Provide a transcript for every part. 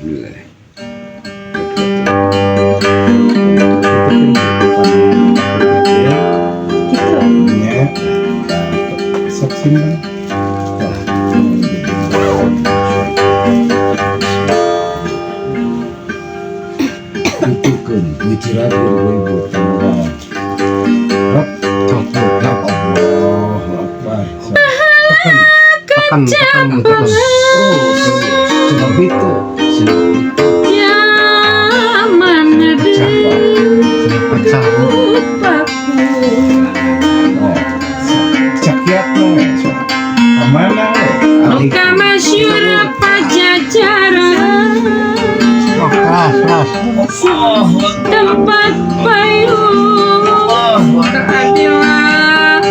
Bismillah. Ya, saksi Itukan wijirat ibu tangga. Rap, rap, Allah, Akbar. Tekan. Oh, sebab itu. Pecah. Oh, cakiatnya. Kemana? Muka masyur Pajajaran, Oh, keras. tempat payung keadilan.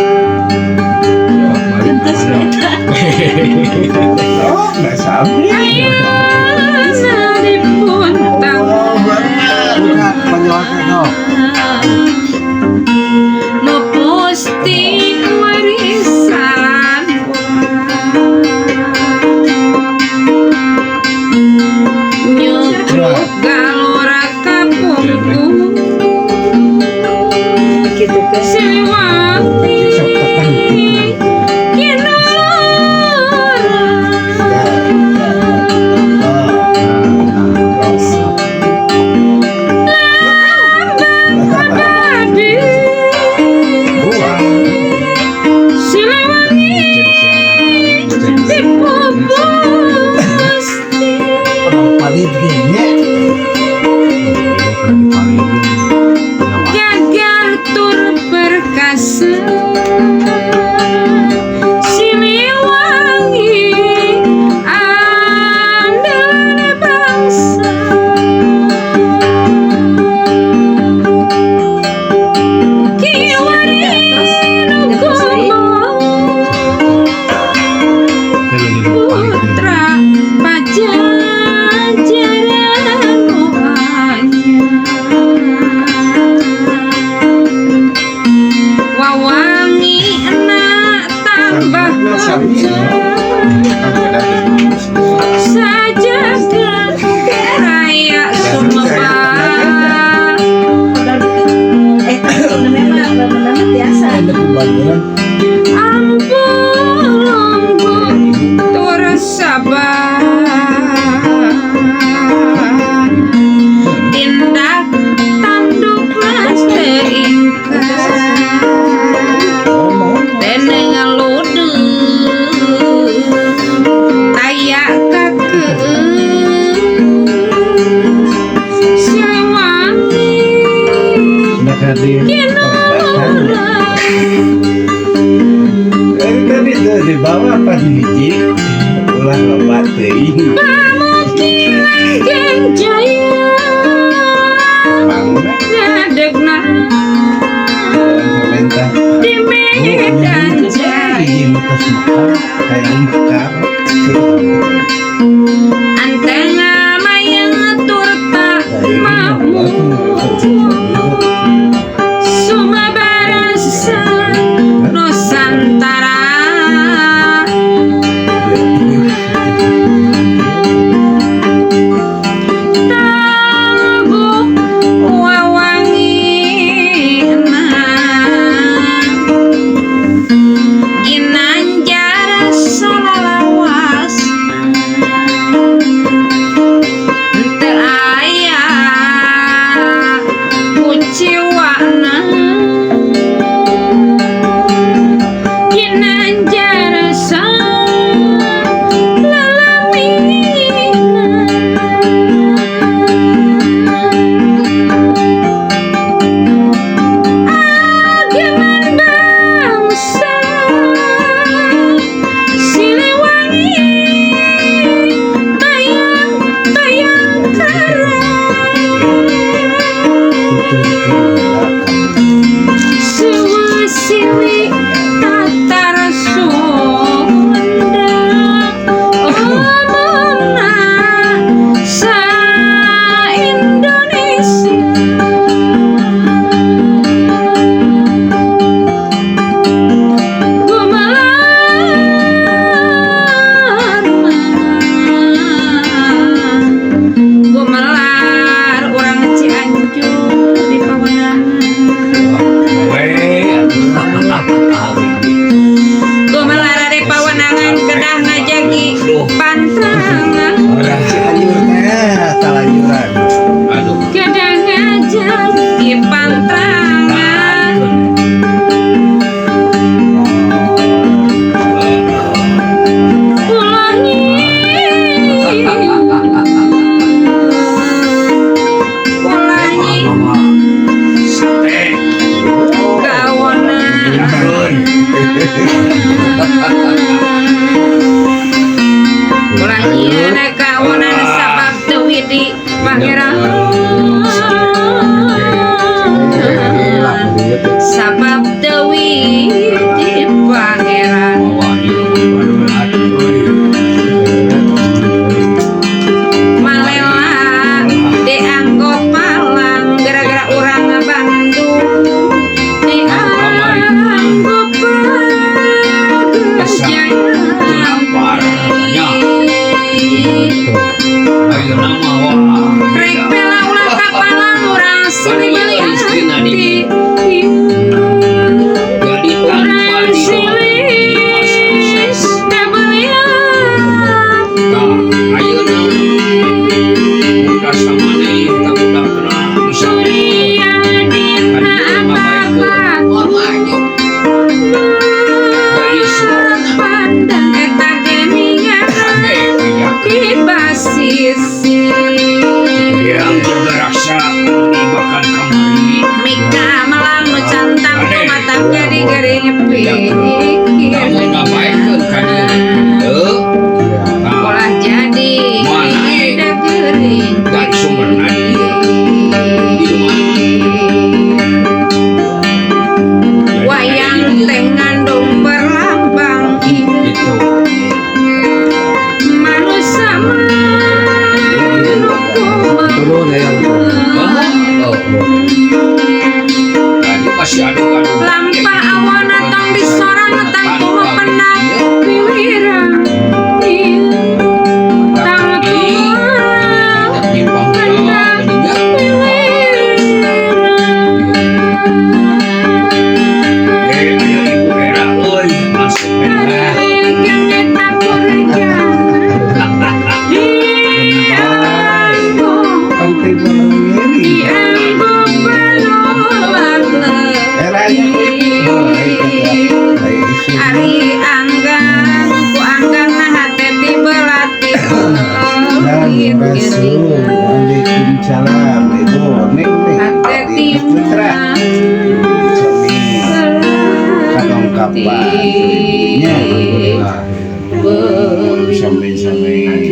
Oh, nggak sampai. Ayo dipun no posting warisan nyukruk galora kapungku gitu ke Siliwangi gagal tur perkasa Siliwangi andalan bangsa kiwari nukumo putra Pajajaran wawangi enak tambah sajagat raya Sumebang ampun tur sabar tindak tanduk mas teringkas teneng ludu tayak kake Siliwangi Tapi itu di bawah apa di ulah lebat deh. pamukilan genjaya Bangunan ngadegna pemerintah. di Medan Jaya Ini muka semua kayak muka. antena mayang turta mau Sumabarasa Nusantara tabuk wawangi Ginanjar salalawas ayeuna mah wah. Rek bela ulah kapalang urang silih beli hati. Jadi tanpa Urang silih beli hati. ayeuna muda samana budak kenal bisa Surya dina apa-apa. Pandang eta genian di basisi. yang bergerasa dimakan kamari Mika malam nu cantang ku mata gering-gering pikir. namun ngapain kan Pola jadi ada gering. dan sumberna dia di rumah Wayang teh ngandung perlambang itu manusia Turun ya. tadi masih aduk-aduk lampah awan tong disorang tang kumaha penat piwirang tang Penting mengiring. Ari anggan ku anggan nah hate ti belati Waalaikumsalam. Itu ning nih. hate ti Putra. Kadang kapan? Ya, alhamdulillah. Sampai-sampai